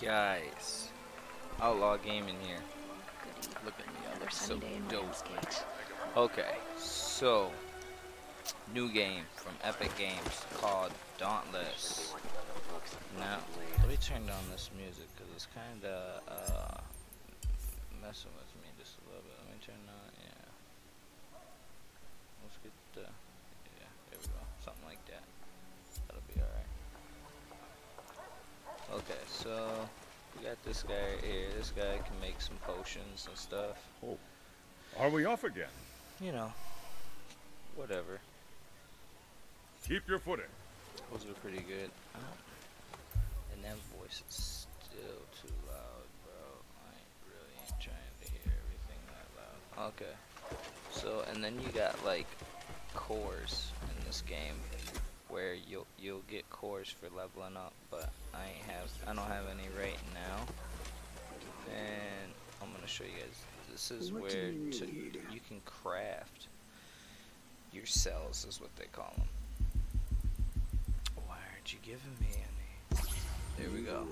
Guys, outlaw gaming here. Look at me, I look so dope. Okay, so new game from Epic Games called Dauntless. Now, let me turn down this music because it's kind of messing with me just a little bit. Let me turn on, yeah. Let's get the, yeah, there we go. Something like that. That'll be alright. Okay, so we got this guy right here. This guy can make some potions and stuff. Oh, are we off again? You know, whatever. Keep your footing. Those are pretty good. And that voice is still too loud, bro. I really ain't trying to hear everything that loud. Okay. So, and then you got like cores in this game where you'll get cores for leveling up, but I don't have any right now. And I'm gonna show you guys. This is where you can craft your cells, is what they call them. Why aren't you giving me any? There we go.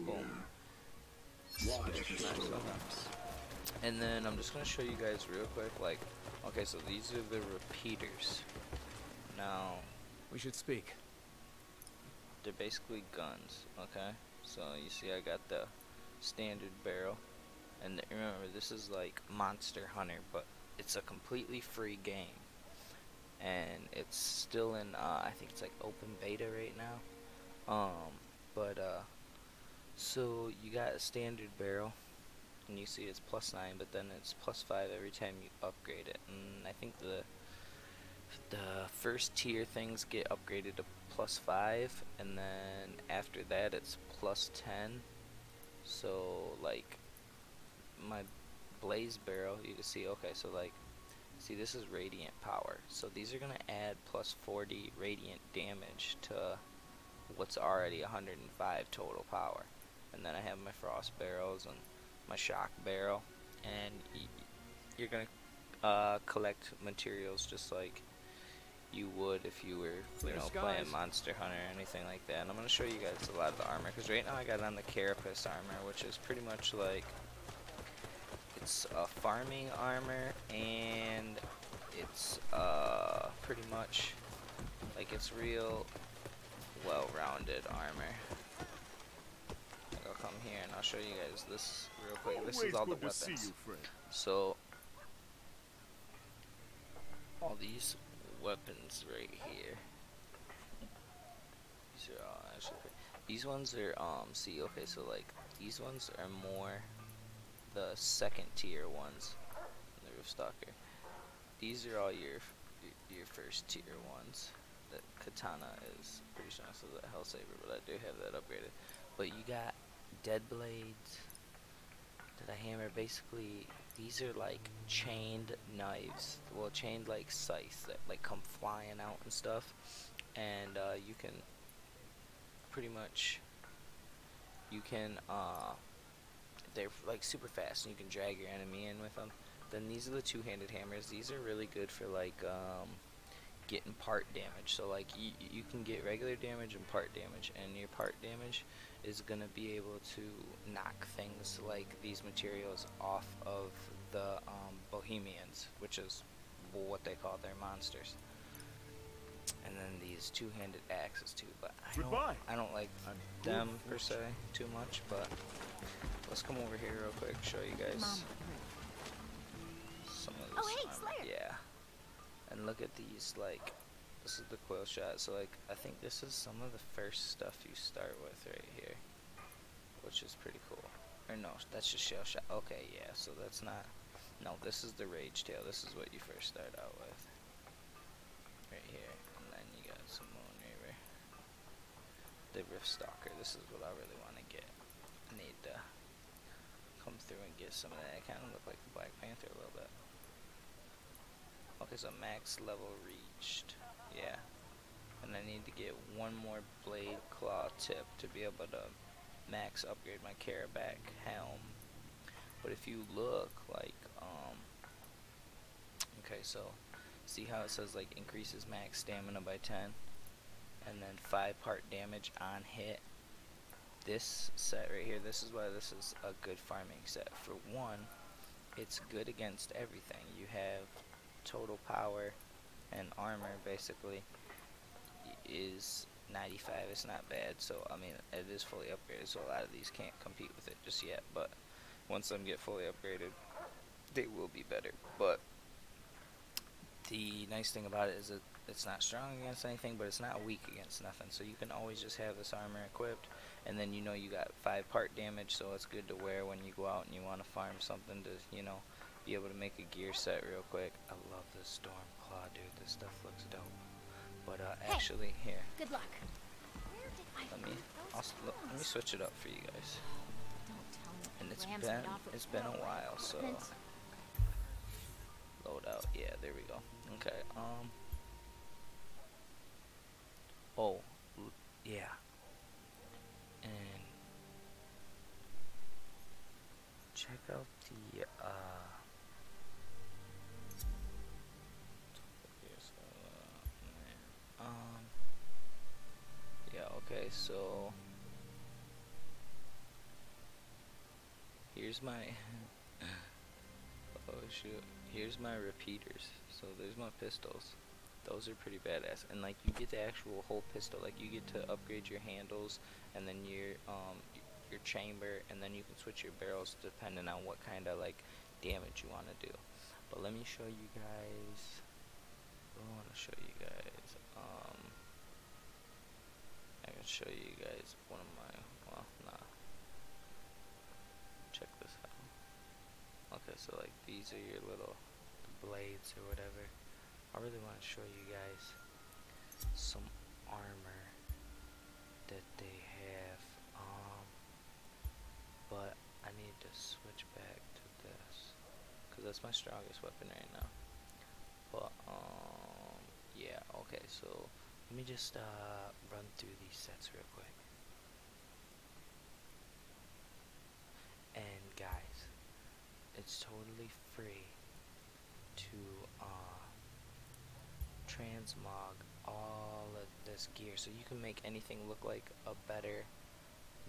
Boom. And then I'm just gonna show you guys real quick, like, okay, so these are the repeaters. Now, we should speak. They're basically guns, okay? So you see I got the standard barrel, and remember, this is like Monster Hunter, but it's a completely free game. And it's still in, I think it's like open beta right now. So you got a standard barrel, and you see it's +9, but then it's +5 every time you upgrade it. And I think the first tier things get upgraded to +5, and then after that it's +10. So like my blaze barrel, you can see, okay, so like, see, this is radiant power, so these are gonna add +40 radiant damage to what's already 105 total power. And then I have my frost barrels and my shock barrel, and you're gonna collect materials just like you would if you were, you know, playing Monster Hunter or anything like that. And I'm gonna show you guys a lot of the armor, because right now I got on the carapace armor, which is pretty much like, it's a farming armor, and it's pretty much like, it's real well-rounded armor. I'll come here and I'll show you guys this real quick. This is all the weapons. So all these weapons right here, these are all actually pretty. These ones are see, okay, so like these ones are more the second tier ones. The Roof Stalker. These are all your first tier ones. The katana is pretty strong, so the hell saver, but I do have that upgraded. But you got dead blades to the hammer. Basically, these are like chained knives, well, chained like scythes that like come flying out and stuff. And you can pretty much, they're like super fast, and you can drag your enemy in with them. Then these are the two-handed hammers. These are really good for like getting part damage. So like you can get regular damage and part damage, and your part damage is gonna be able to knock things like these materials off of the Bohemians, which is what they call their monsters. And then these two-handed axes too, but I don't like them per se too much. But let's come over here real quick, show you guys some of this armor. Yeah. And look at these, like, this is the quill shot, so like, I think this is some of the first stuff you start with right here, which is pretty cool. Or no, that's just shell shot. Okay, yeah, so that's not, no, this is the rage tail. This is what you first start out with. Right here, and then you got some Moon Reaver. The Rift Stalker, this is what I really want to get. I need to come through and get some of that. It kind of look like the Black Panther a little bit. Okay, so max level reached. Yeah. And I need to get one more blade claw tip to be able to max upgrade my Carabac helm. But if you look, like, okay, so see how it says like increases max stamina by 10, and then 5 part damage on hit. this set right here, this is why this is a good farming set. For one, it's good against everything. You have total power and armor basically is 95. It's not bad. So I mean, it is fully upgraded, so a lot of these can't compete with it just yet, but once them get fully upgraded, they will be better. But the nice thing about it is that it's not strong against anything, but it's not weak against nothing. So you can always just have this armor equipped, and then you know you got 5 part damage, so it's good to wear when you go out and you want to farm something to, you know, be able to make a gear set real quick. I love this Storm Claw, dude. This stuff looks dope. But actually, here. Good luck. Where did I Let me let me switch it up for you guys. Don't tell me. And Rams it's been a while, so load out. Yeah, there we go. Okay. Oh, yeah. And check out the yeah, okay, so here's my oh shoot, here's my repeaters. So there's my pistols. Those are pretty badass, and like you get the actual whole pistol. Like you get to upgrade your handles, and then your chamber, and then you can switch your barrels depending on what kind of like damage you want to do. But let me show you guys. I want to show you guys. I can show you guys one of my. Well, nah. Check this out. Okay, so like these are your little blades or whatever. I really want to show you guys some armor that they have, but I need to switch back to this, because that's my strongest weapon right now. But, yeah, okay, so let me just, run through these sets real quick. And guys, it's totally free to, transmog all of this gear, so you can make anything look like a better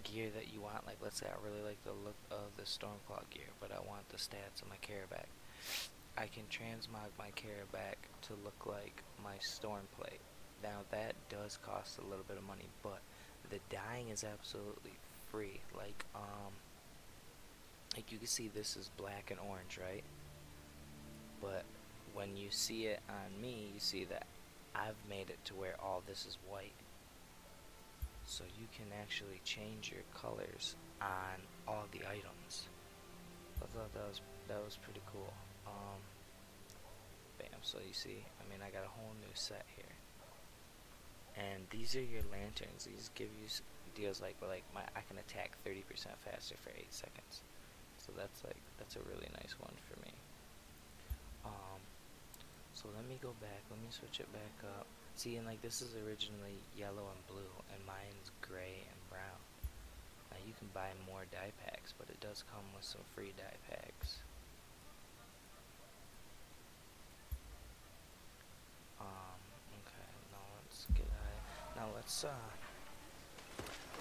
gear that you want. Like let's say I really like the look of the Stormclaw gear, but I want the stats of my Carabac. I can transmog my Carabac to look like my Stormplate. Now that does cost a little bit of money, but the dyeing is absolutely free. Like you can see this is black and orange, right? But when you see it on me, you see that I've made it to where all this is white. So you can actually change your colors on all the items. I thought that was pretty cool. Bam, so you see, I mean I got a whole new set here. And these are your lanterns. These give you deals like I can attack 30% faster for 8 seconds. So that's a really nice one for me. So let me go back, let me switch it back up. See, and like this is originally yellow and blue, and mine's gray and brown. Now you can buy more dye packs, but it does come with some free dye packs. Okay, now let's get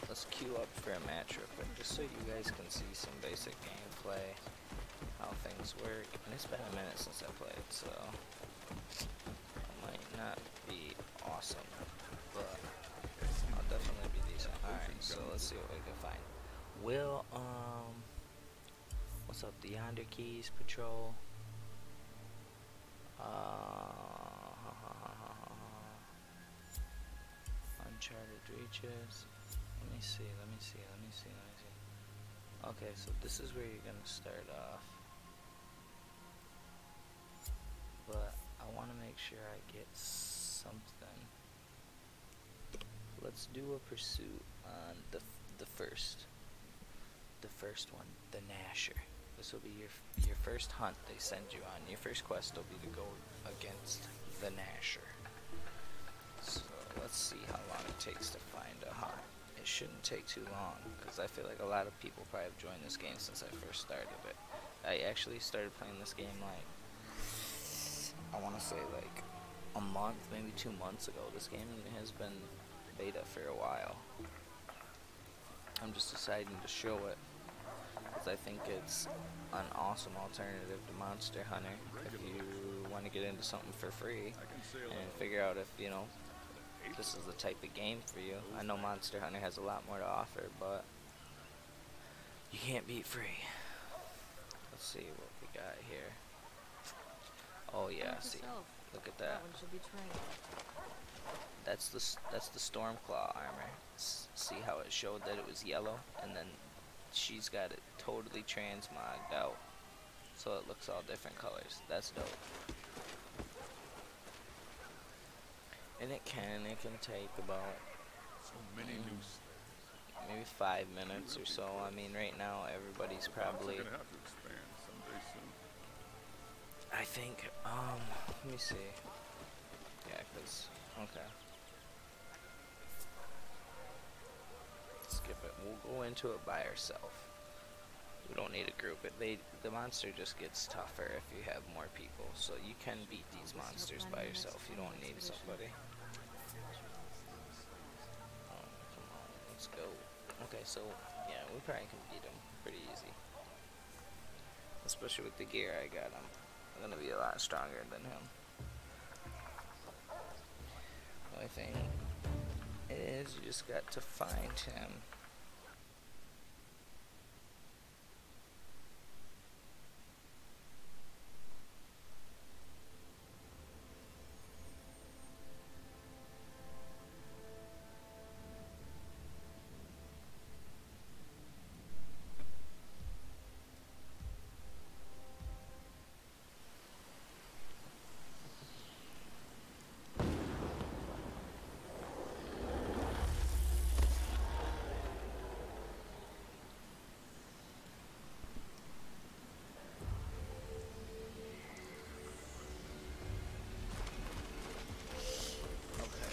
let's queue up for a match real quick, just so you guys can see some basic gameplay, how things work. And it's been a minute since I played, so might not be awesome, but I'll definitely be decent. Alright, so let's see what we can find. What's up? The Yonder Keys Patrol. Uncharted Reaches. Let me see. Okay, so this is where you're gonna start off. But I want to make sure I get something. Let's do a pursuit on the first one, the Gnasher. This will be your first hunt they send you on. Your first quest will be to go against the Gnasher. So let's see how long it takes to find a hunt. It shouldn't take too long, because I feel like a lot of people probably have joined this game since I first started it. I actually started playing this game like, I want to say like a month, maybe 2 months ago. This game has been beta for a while. I'm just deciding to show it because I think it's an awesome alternative to Monster Hunter if you want to get into something for free I can sail and out. figure out if, you know, this is the type of game for you. I know Monster Hunter has a lot more to offer, but you can't beat free. Let's see what we got here. Oh yeah, see, look at that. That one should be trained. That's the Stormclaw armor. See how it showed that it was yellow, and then she's got it totally transmogged out, so it looks all different colors. That's dope. And it can take about So many new slaves. maybe 5 minutes or so. I mean, right now everybody's probably. We're gonna have to expand someday soon. I think. Let me see. Yeah, cause okay. Skip it. We'll go into it by ourselves. We don't need a group. The monster just gets tougher if you have more people. So you can beat these monsters by yourself. You don't need somebody. Oh, come on, let's go. Okay, so yeah, we probably can beat him pretty easy. Especially with the gear I got. I'm gonna be a lot stronger than him. The only thing is you just got to find him.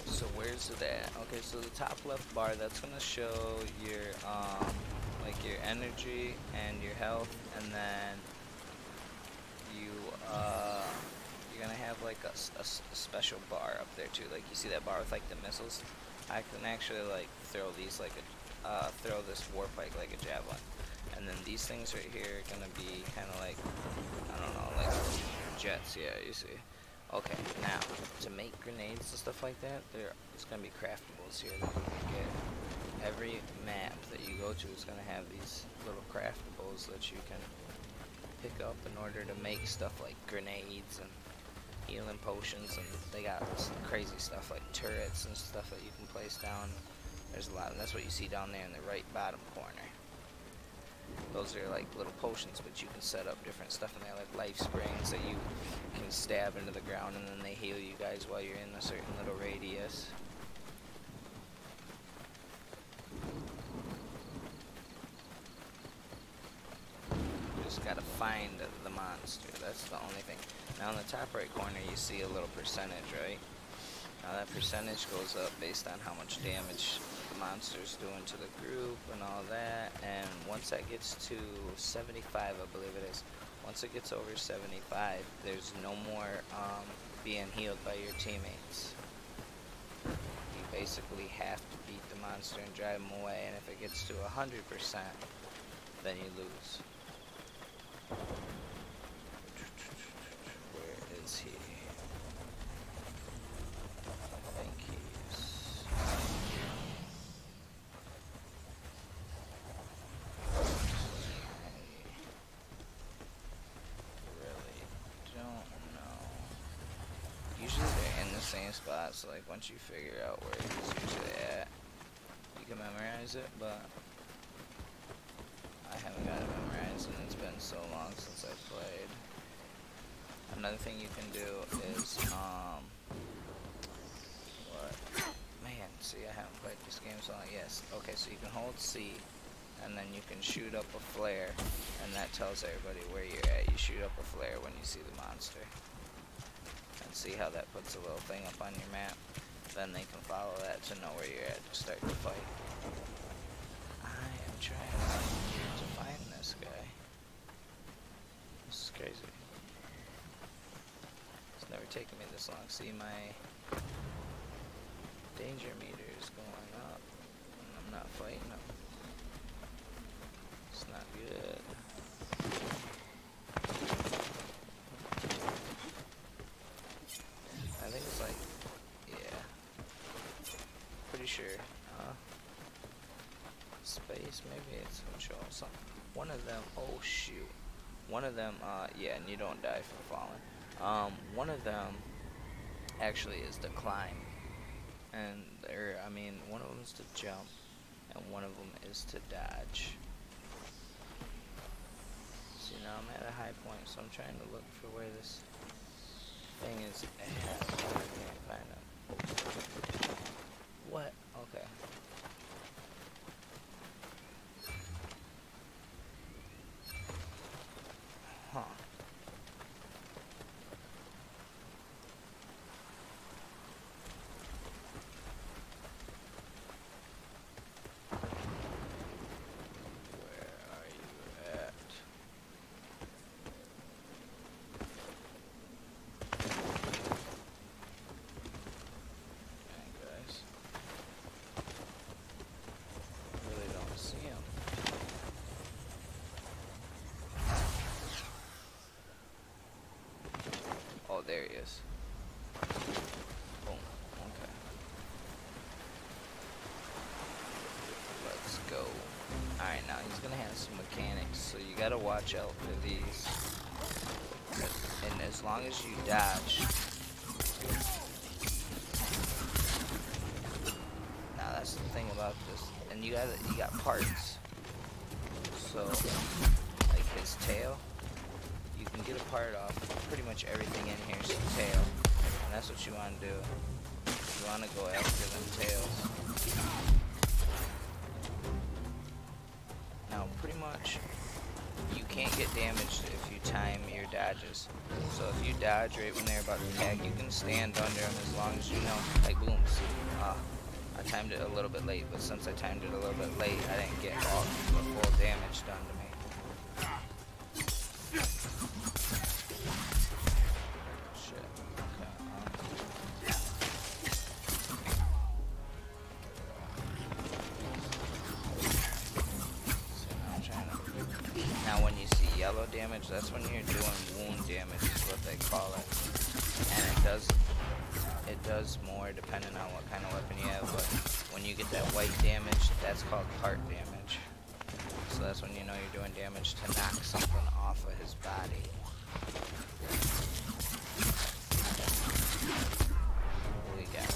So where's it at? Okay, so the top left bar, that's gonna show your like your energy and your health, and then you you're gonna have like a special bar up there too. Like you see that bar with like the missiles. I can actually like throw these like a throw this war pike like a javelin, and then these things right here are gonna be kind of like, I don't know, like jets. Yeah, you see. Okay, now, to make grenades and stuff like that, it's going to be craftables here that you can get. Every map that you go to is going to have these little craftables that you can pick up in order to make stuff like grenades and healing potions, and they got crazy stuff like turrets and stuff that you can place down. There's a lot, and that's what you see down there in the right bottom corner. Those are like little potions, but you can set up different stuff in there, like life springs that you can stab into the ground, and then they heal you guys while you're in a certain little radius. You just gotta find the monster. That's the only thing. Now in the top right corner, you see a little percentage, right? Now that percentage goes up based on how much damage the monster's doing to the group and all that, and once that gets to 75, I believe it is, once it gets over 75, there's no more being healed by your teammates. You basically have to beat the monster and drive him away, and if it gets to 100%, then you lose. Where is he? Same spot, so like once you figure out where he's usually at, you can memorize it, but I haven't got it memorized and it's been so long since I played. Another thing you can do is what? Man, see, I haven't played this game so long. Yes, okay, so you can hold C and then you can shoot up a flare, and that tells everybody where you're at. You shoot up a flare when you see the monster. See how that puts a little thing up on your map, then they can follow that to know where you're at to start the fight. I am trying to find this guy. This is crazy. It's never taken me this long. See, my danger meter is going up and I'm not fighting him. sure. Space, maybe it's control something. One of them, oh shoot. One of them, yeah, and you don't die from falling. One of them actually is to climb. And I mean, one of them is to jump, and one of them is to dodge. See, now I'm at a high point, so I'm trying to look for where this thing is at. I can't find it. What? Okay. Huh. Where are you at? Dang, guys. I really don't see him. Oh, there he is. Boom. Okay. Let's go. Alright, now he's gonna have some mechanics, so you gotta watch out for these. And as long as you dodge. Now that's the thing about this. And you got parts. So like his tail. You can get a part off pretty much everything in here is the tail. And that's what you want to do. You want to go after them tails. Now pretty much you can't get damaged if you time your dodges. So if you dodge right when they're about to attack, you can stand under them as long as you know. Like boom, see? I timed it a little bit late, but since I timed it a little bit late, I didn't get all the full damage done to me. Yellow damage, that's when you're doing wound damage is what they call it. And it does more depending on what kind of weapon you have, but when you get that white damage, that's called part damage. So that's when you know you're doing damage to knock something off of his body. Holy cow.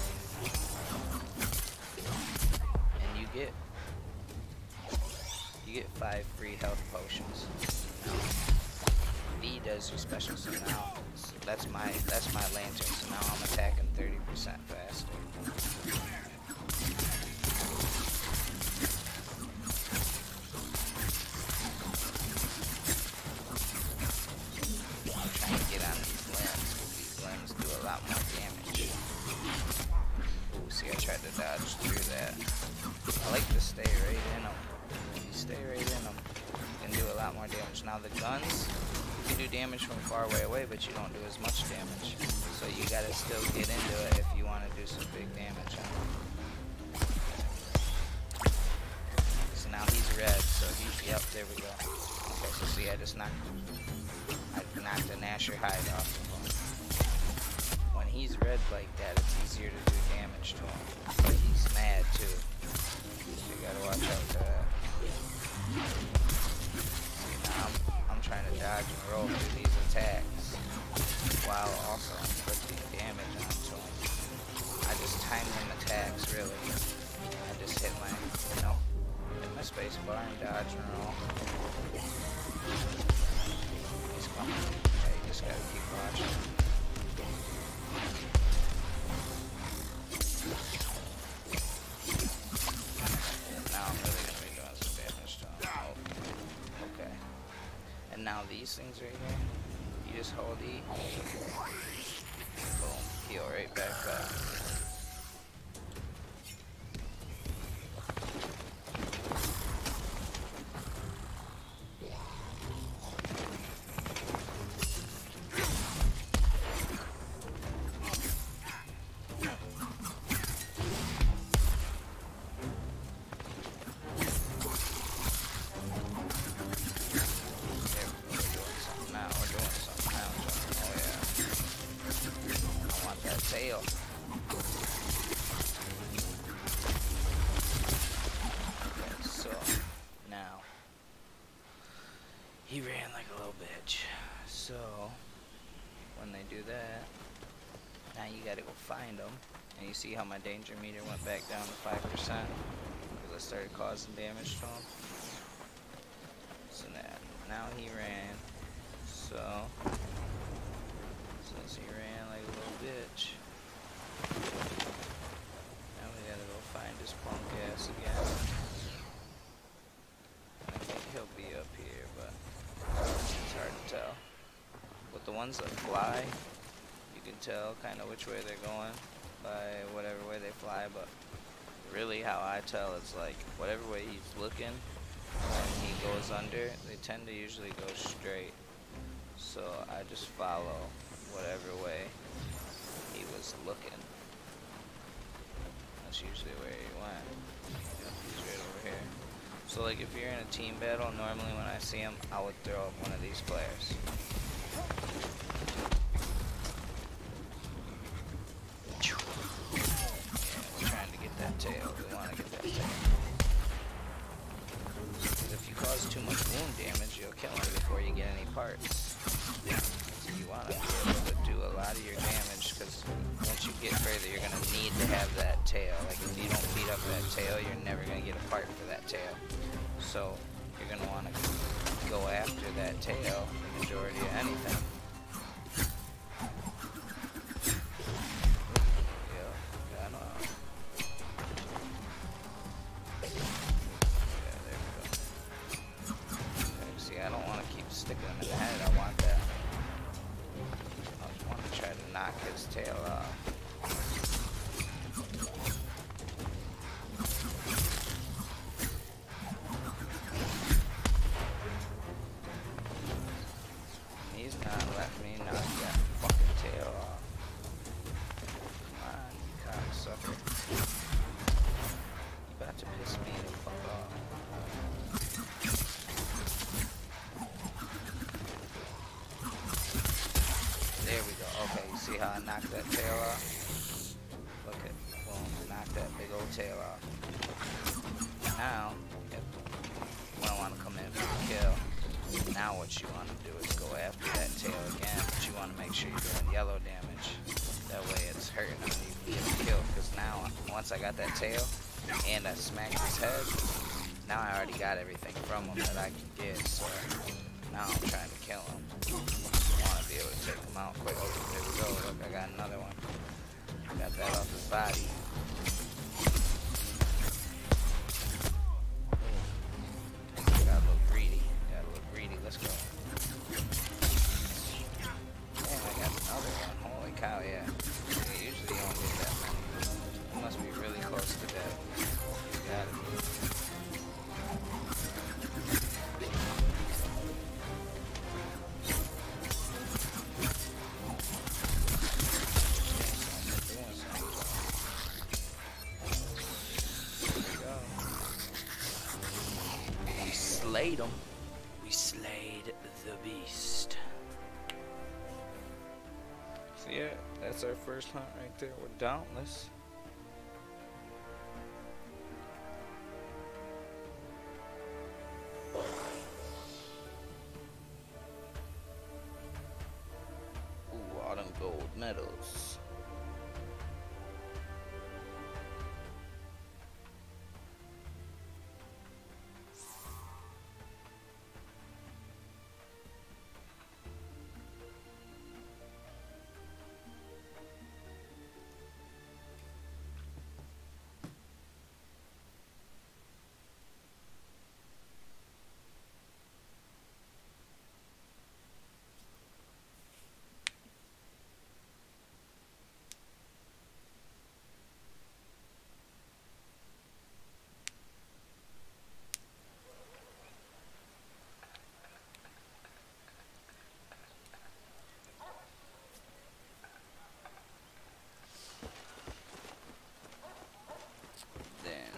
And you get 5 free health potions. V does your special, so now that's my lantern, so now I'm attacking 30% faster. I'm trying to get on these limbs, because these limbs do a lot more damage. Ooh, see, I tried to dodge through that. I like to stay right in them. If you stay right in them, you can do a lot more damage. Now the guns, you can do damage from far away, but you don't do as much damage. So you gotta still get into it if you want to do some big damage on it. So now he's red, so he's, yep, there we go. Okay, so see, I knocked a Nasher hide off of him. When he's red like that, it's easier to do damage to him. But he's mad too. So you gotta watch out for that. See, now I'm trying to dodge and roll through these attacks while also inflicting damage onto him. I just time them attacks, really. I just hit my space bar and dodge and roll. He's coming. Yeah, you just gotta keep watching. And now I'm really gonna be doing some damage to him. Oh, okay. And now these things right here, you just hold E. Boom. Heal right back up. Tail. do that, now you gotta go find them. And you see how my danger meter went back down to 5% because I started causing damage to him. So now he ran. So since he ran like a little bitch, now we gotta go find his punk ass again. I think he'll be up here, but it's hard to tell. But the ones that fly, you can tell kind of which way they're going by whatever way they fly, but really how I tell is like whatever way he's looking when he goes under, they tend to usually go straight. So I just follow whatever way he was looking. That's usually where he went. Yep, he's right over here. So like if you're in a team battle, normally when I see him, I would throw up one of these flares. Tail. We want to get that tail. Because if you cause too much wound damage, you'll kill him before you get any parts. So you want to be able to do a lot of your damage, because once you get further, you're going to need to have that tail. Like if you don't beat up that tail, you're never going to get a part for that tail. So you're going to want to go after that tail the majority of anything. Sticking him in the head, I want that. I just want to try to knock his tail off. He's not letting me knock that fucking tail off. Come on, you cocksucker. You about to piss me the fuck off. There we go. Okay, you see how I knocked that tail off? Look at, boom, knocked that big old tail off. Now, when I want to come in for the kill, now what you want to do is go after that tail again, but you want to make sure you're doing yellow damage. That way it's hurting him and you can get the kill, because now, once I got that tail, and I smacked his head, now I already got everything from him that I can get, so now I'm trying to kill him. Be able to take him out quick. Oh, there we go. Look, I got another one. Got that off his body. Got a little greedy. Let's go. Damn, I got another one. Holy cow, yeah. Usually you don't get that many. You must be really close to that. You gotta be. Slayed him. We slayed the beast. So yeah, that's our first hunt right there with Dauntless. Ooh, all them gold medals.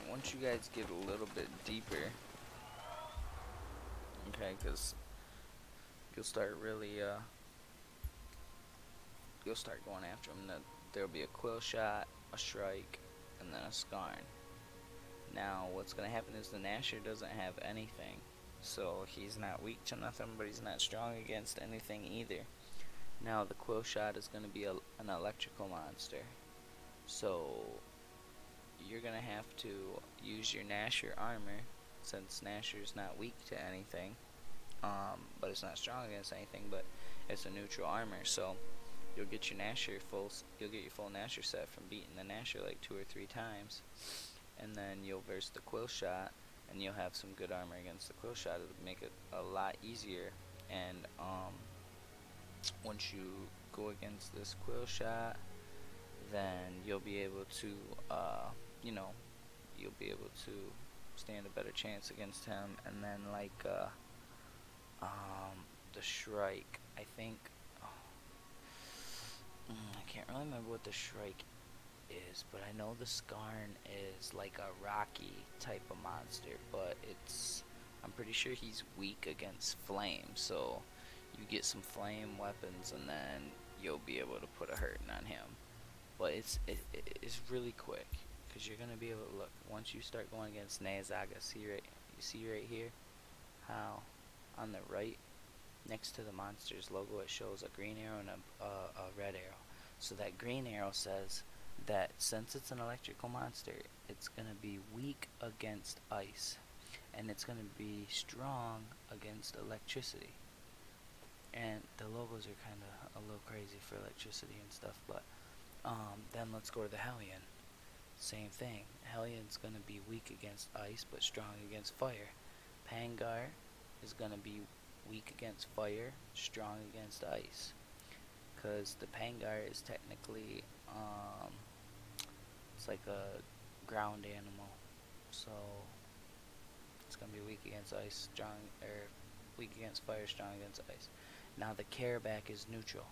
Once you guys get a little bit deeper, okay, because you'll start really, you'll start going after him. There'll be a quill shot, a strike, and then a scarn. Now, what's going to happen is the Nasher doesn't have anything, so he's not weak to nothing, but he's not strong against anything either. Now the quill shot is going to be an electrical monster. So you're going to have to use your Nasher armor, since Nasher's not weak to anything. But it's not strong against anything, but it's a neutral armor, so you'll get your Nasher you'll get your full Nasher set from beating the Nasher like 2 or 3 times, and then you'll verse the quill shot, and you'll have some good armor against the quill shot. It'll make it a lot easier, and once you go against this quill shot, then you'll be able to, you know, you'll be able to stand a better chance against him. And then like the Shrike, I think, I can't really remember what the Shrike is, but I know the Skarn is like a rocky type of monster, but I'm pretty sure he's weak against flame, so you get some flame weapons and then you'll be able to put a hurting on him. But it's really quick, because you're gonna be able to look once you start going against Nezaga. You see right here how on the right next to the monster's logo it shows a green arrow and a red arrow. So that green arrow says that since it's an electrical monster, it's gonna be weak against ice, and it's gonna be strong against electricity. And the logos are kind of a little crazy for electricity and stuff, but then let's go to the Hellion. Same thing. Hellion's gonna be weak against ice but strong against fire. Pangar is gonna be weak against fire, strong against ice. Cause the Pangar is technically it's like a ground animal, so it's gonna be weak against ice, strong, or weak against fire, strong against ice. Now the Careback is neutral,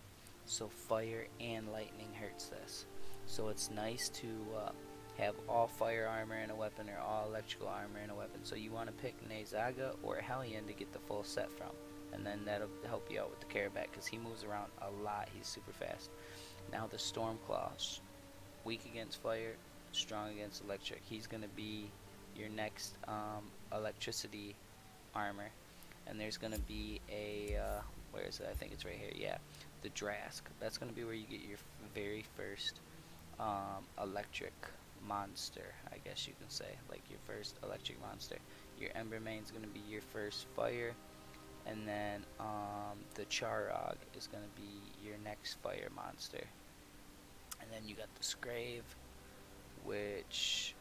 so fire and lightning hurts this. So it's nice to have all fire armor in a weapon or all electrical armor in a weapon. So you want to pick Nezaga or Hellion to get the full set from, and then that'll help you out with the Careback, because he moves around a lot. He's super fast. Now the Stormclaw, weak against fire, strong against electric. He's gonna be your next electricity armor. And there's gonna be a where is it? I think it's right here. Yeah, the Drask. That's gonna be where you get your very first electric monster, I guess you can say, like your first electric monster. Your Embermane's gonna be your first fire, and then the Charog is gonna be your next fire monster. And then you got the Scrave, which,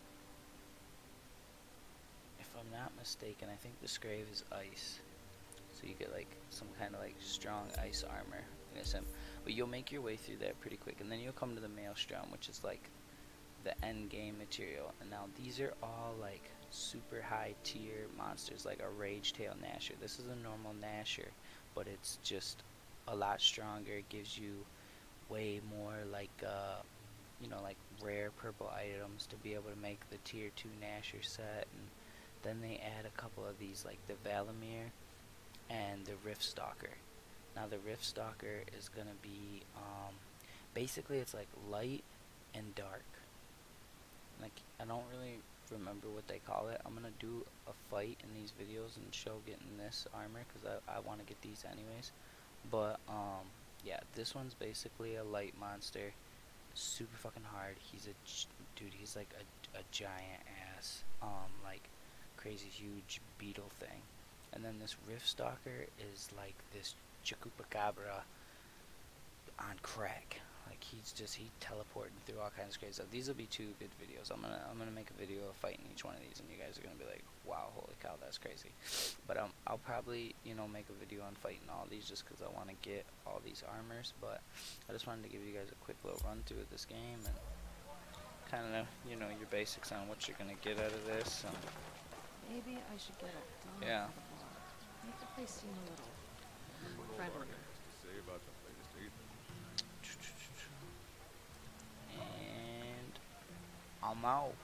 if I'm not mistaken, I think the Scrave is ice. So you get like some kind of like strong ice armor against him. But you'll make your way through that pretty quick, and then you'll come to the Maelstrom, which is like the end game material. And now these are all like super high tier monsters, like a Ragetail Nasher. This is a normal Nasher, but it's just a lot stronger. It gives you way more like you know, like rare purple items to be able to make the tier 2 Nasher set. And then they add a couple of these, like the Valamir and the Riftstalker. Now the Riftstalker is gonna be basically it's like light and dark. Like, I don't really remember what they call it. I'm gonna do a fight in these videos and show getting this armor, because I want to get these anyways. But yeah, this one's basically a light monster, super fucking hard. He's a dude. He's like a giant ass like crazy huge beetle thing. And then this Riftstalker is like this Chupacabra on crack. Like he teleporting through all kinds of crazy stuff. These will be 2 good videos. I'm gonna make a video of fighting each one of these, and you guys are gonna be like, wow, holy cow, that's crazy. But I'll probably, you know, make a video on fighting all these, just because I want to get all these armors. But I just wanted to give you guys a quick little run through of this game, and kind of, you know, your basics on what you're gonna get out of this. Maybe I should get a dog Yeah. for the bar. Make the place seem a little friendlier. To say about the latest Ethan. And I'm out.